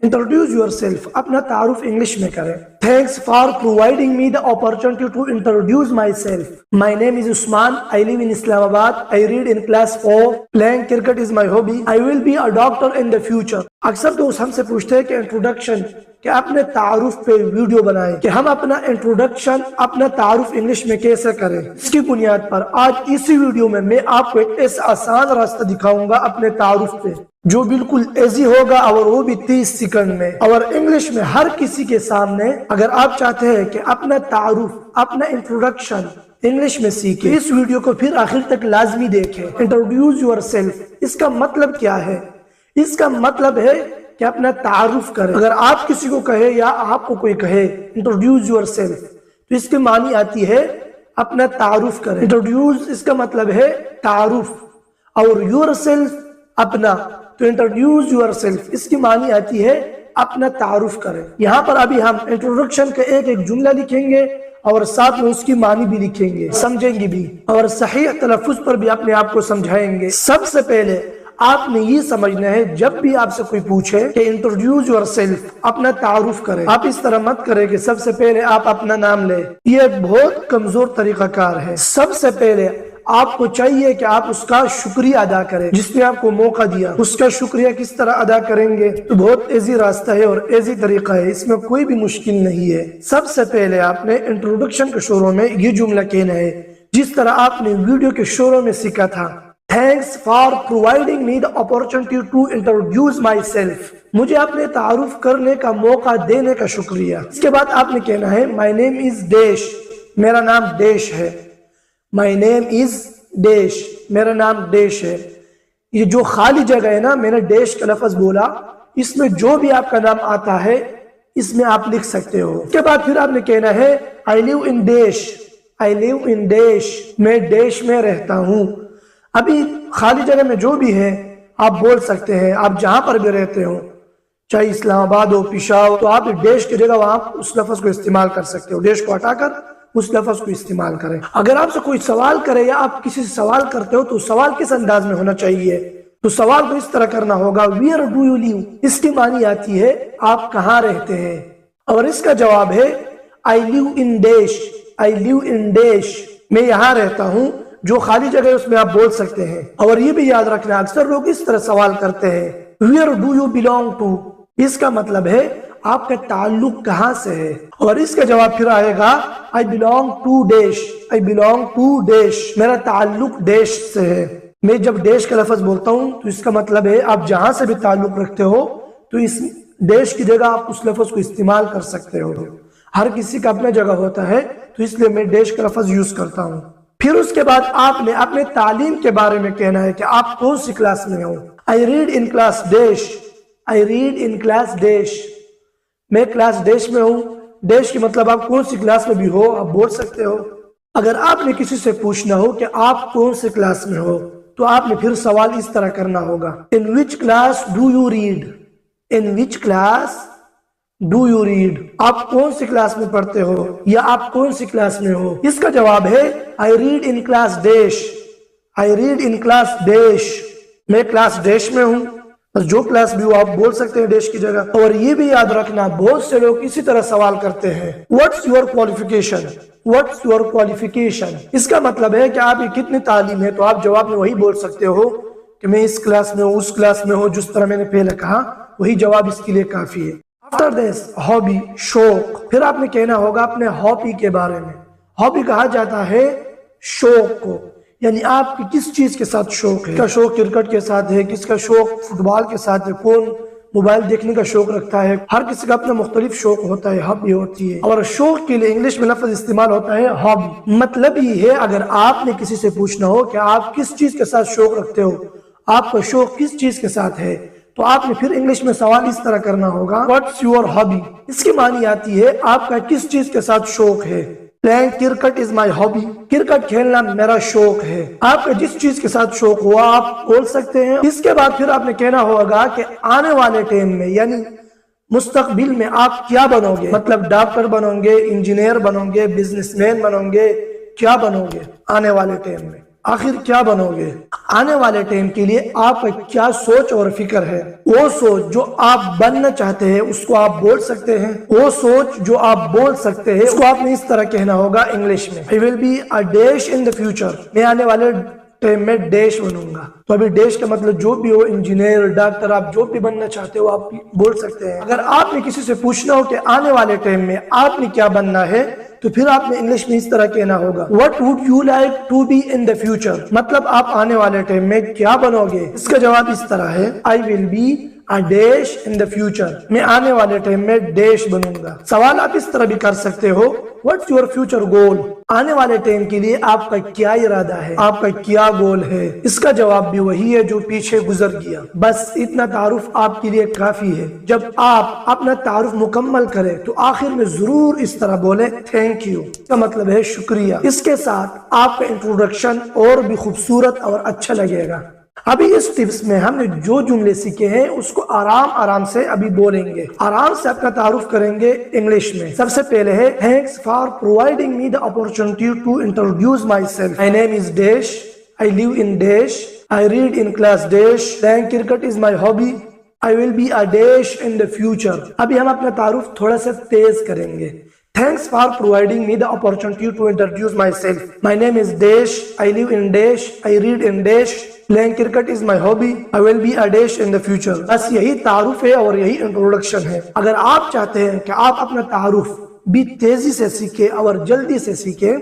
Introduce yourself. अपना तारुफ English में करें. Thanks for providing me the opportunity to introduce myself. My name is Usman. I live in Islamabad. I read in class 4. Playing cricket is my hobby. I will be a doctor in the future. अक्सर दोस्त हमसे पूछते हैं कि introduction, कि अपने तारुफ पे वीडियो बनाएं, कि हम अपना इंट्रोडक्शन, अपना तारुफ इंग्लिश में कैसे करें. इसकी बुनियाद पर आज इसी वीडियो में मैं आपको एक ऐसा आसान रास्ता दिखाऊंगा अपने तारुफ पे, जो बिल्कुल इजी होगा और वो भी 30 सेकंड में और इंग्लिश में हर किसी के सामने. अगर आप चाहते हैं कि अपना तारुफ, अपना इंट्रोडक्शन इंग्लिश में सीखें, इस वीडियो को फिर आखिर तक लाजमी देखें. इंट्रोड्यूस योरसेल्फ, इसका मतलब क्या है? इसका मतलब है कि अपना तारुफ करें. अगर आप किसी को कहे या आपको कोई कहे इंट्रोड्यूस योरसेल्फ, तो इसकी मानी आती है अपना तारुफ करें. इंट्रोड्यूस इसका मतलब है तारुफ और योरसेल्फ अपना, तो इंट्रोड्यूस योरसेल्फ इसकी मानी आती है अपना तारुफ करें. यहाँ पर अभी हम इंट्रोडक्शन का एक एक जुमला लिखेंगे और साथ में उसकी मानी भी लिखेंगे, समझेंगे भी और सही तलफ्फुज पर भी अपने आप को समझाएंगे. सबसे पहले आपने ये समझना है, जब भी आपसे कोई पूछे कि इंट्रोड्यूस योरसेल्फ, अपना तारुफ करें, आप इस तरह मत करें कि सबसे पहले आप अपना नाम ले. ये बहुत कमजोर तरीकाकार है. सबसे पहले आपको चाहिए कि आप उसका शुक्रिया अदा करें जिसने आपको मौका दिया. उसका शुक्रिया किस तरह अदा करेंगे? तो बहुत इजी रास्ता है और इजी तरीका है, इसमें कोई भी मुश्किल नहीं है. सबसे पहले आपने इंट्रोडक्शन के शुरू में ये जुमला कहना है जिस तरह आपने वीडियो के शुरू में सीखा था. Thanks for providing me the opportunity to introduce myself. मुझे अपने तारुफ करने का मौका देने का शुक्रिया. इसके बाद आपने कहना है माई नेम इज डैश, मेरा नाम डैश है. माई नेम इज डैश, मेरा नाम डैश है. ये जो खाली जगह है ना, मैंने डैश का लफ्ज बोला, इसमें जो भी आपका नाम आता है इसमें आप लिख सकते हो. उसके बाद फिर आपने कहना है I live in dash, I live in dash, मैं डैश में रहता हूँ. अभी खाली जगह में जो भी है आप बोल सकते हैं. आप जहां पर भी रहते हो, चाहे इस्लामाबाद हो, पेशावर, तो आप डैश की जगह वहां उस लफ्ज को इस्तेमाल कर सकते हो. डैश को हटाकर उस लफ्ज को इस्तेमाल करें. अगर आपसे कोई सवाल करे या आप किसी से सवाल करते हो तो सवाल किस अंदाज में होना चाहिए? तो सवाल को इस तरह करना होगा वेयर डू यू लिव. इसकी मानी आती है आप कहाँ रहते हैं और इसका जवाब है I live in dash, I live in dash, मैं यहाँ रहता हूँ. जो खाली जगह है उसमें आप बोल सकते हैं. और ये भी याद रखना, अक्सर लोग इस तरह सवाल करते हैं where do you belong to. इसका मतलब है आपका ताल्लुक कहाँ से है और इसका जवाब फिर आएगा I belong to dash, I belong to dash, मेरा ताल्लुक डैश से है. मैं जब डैश का लफ्ज बोलता हूँ तो इसका मतलब है आप जहां से भी ताल्लुक रखते हो तो इस डैश की जगह आप उस लफ्ज को इस्तेमाल कर सकते हो. हर किसी का अपना जगह होता है, तो इसलिए मैं डैश का लफ्ज यूज करता हूँ. फिर उसके बाद आपने अपने तालीम के बारे में कहना है कि आप कौन सी क्लास में हो. I read in class dash, I read in class dash, मैं क्लास डैश में हूँ. डैश की मतलब आप कौन सी क्लास में भी हो आप बोल सकते हो. अगर आपने किसी से पूछना हो कि आप कौन से क्लास में हो, तो आपने फिर सवाल इस तरह करना होगा in which class do you read, in which class do you read, आप कौन सी क्लास में पढ़ते हो या आप कौन सी क्लास में हो. इसका जवाब है I read in class dash, I read in class dash, मैं क्लास डैश में हूँ. बस जो क्लास भी हो आप बोल सकते हैं डैश की जगह. और ये भी याद रखना, बहुत से लोग इसी तरह सवाल करते हैं what's your qualification, what's your qualification. इसका मतलब है कि आपकी कितनी तालीम है, तो आप जवाब में वही बोल सकते हो कि मैं इस क्लास में हूँ, उस क्लास में हूँ, जिस तरह मैंने पहले कहा वही जवाब इसके लिए काफी है. आफ्टर दिस हॉबी, शौक. फिर आपने कहना होगा अपने हॉबी के बारे में. हॉबी कहा जाता है शौक को, यानी आपकी किस चीज के साथ शौक है. किसका शौक क्रिकेट के साथ है, किसका शौक फुटबॉल के साथ है, कौन मोबाइल देखने का शौक रखता है. हर किसी का अपना मुख्तलिफ शौक होता है, हॉबी होती है. और शौक के लिए इंग्लिश में लफ्ज इस्तेमाल होता है हॉबी. मतलब ये है अगर आपने किसी से पूछना हो कि आप किस चीज के साथ शौक रखते हो, आपका शौक किस चीज के साथ है, तो आपने फिर इंग्लिश में सवाल इस तरह करना होगा व्हाट्स योर हॉबी. इसकी मानी आती है आपका किस चीज के साथ शौक है. Playing cricket is my hobby, cricket खेलना मेरा शौक है. आपका जिस चीज के साथ शौक हुआ आप बोल सकते हैं. इसके बाद फिर आपने कहना होगा कि आने वाले टाइम में यानी मुस्तकबिल में आप क्या बनोगे, मतलब डॉक्टर बनोगे, इंजीनियर बनोगे, बिजनेसमैन बनोगे, क्या बनोगे आने वाले टाइम में, आखिर क्या बनोगे. آنے والے ٹائم کے لیے آپ کا کیا سوچ اور فکر ہے. وہ سوچ جو آپ بننا چاہتے ہیں اس کو آپ بول سکتے ہیں. وہ سوچ جو آپ بول سکتے ہیں اس کو آپ نے اس طرح کہنا ہوگا انگلش میں. I will be a dash in the future. میں آنے والے ٹائم میں ڈیش بنوں گا. تو ابھی ڈیش کا مطلب جو بھی ہو، انجینئر، ڈاکٹر، آپ جو بھی بننا چاہتے ہو آپ بول سکتے ہیں. اگر آپ نے کسی سے پوچھنا ہو کہ آنے والے ٹائم میں آپ نے کیا بننا ہے تو پھر آپ نے انگلش میں اس طرح کہنا ہوگا What would you like to be in the future؟ مطلب آپ آنے والے ٹائم میں کیا بنو گے. اس کا جواب اس طرح ہے I will be a dash in the future. میں آنے والے ٹائم میں ڈیش بنوں گا. سوال آپ اس طرح بھی کر سکتے ہو What's your future goal؟ آنے والے ٹائم کے لیے آپ کا کیا ارادہ ہے، آپ کا کیا گول ہے. اس کا جواب بھی وہی ہے جو پیچھے گزر گیا. بس اتنا تعارف آپ کے لیے کافی ہے. جب آپ اپنا تعارف مکمل کریں تو آخر میں ضرور اس طرح بولیں تھینک یو. اس کا مطلب ہے شکریہ. اس کے ساتھ آپ کا انٹروڈکشن اور بھی خوبصورت اور اچھا لگے گا. ابھی اس ٹپس میں ہم نے جو جملے سیکھے ہیں اس کو آرام سے ابھی بولیں گے. آرام سے اپنا تعارف کریں گے انگلش میں. سب سے پہلے ہے Thanks for providing me the opportunity to introduce myself. My name is Dash. I live in Dash. I read in class Dash. Playing cricket is my hobby. I will be a Dash in the future. ابھی ہم اپنا تعارف تھوڑا سا تیز کریں گے. Thanks for providing me the opportunity to introduce myself. My name is Dash. I live in Dash. I read in Dash. Playing cricket is my hobby. I will be a Dash in the future. بس یہی تعارف ہے اور یہی introduction ہے. اگر آپ چاہتے ہیں کہ آپ اپنا تعارف بھی تیزی سے سیکھیں اور جلدی سے سیکھیں،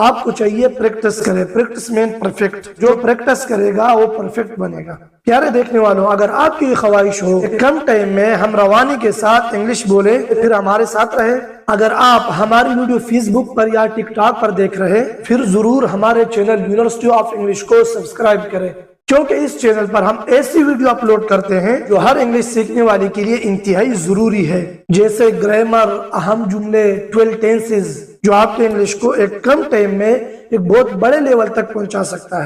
آپ کو چاہیے پریکٹس کرے. Practice man perfect. جو پریکٹس کرے گا وہ پرفیکٹ بنے گا. پیارے دیکھنے والوں، اگر آپ کی خواہش ہو کہ کم ٹائم میں ہم روانی کے ساتھ انگلش بولیں پھر ہمارے ساتھ رہے. اگر آپ ہماری ویڈیو فیس بک پر یا ٹک ٹاک پر دیکھ رہے پھر ضرور ہمارے چینل یونیورسٹی آف انگلش کو سبسکرائب کریں، کیونکہ اس چینل پر ہم ایسی ویڈیو اپلوڈ کرتے ہیں جو ہر انگلش سیکھنے والے کے لیے انتہائی ضروری ہے، جیسے گرامر، اہم جملے، 12 ٹینسز، جو آپ کے انگلش کو ایک کم ٹائم میں ایک بہت بڑے لیول تک پہنچا سکتا ہے.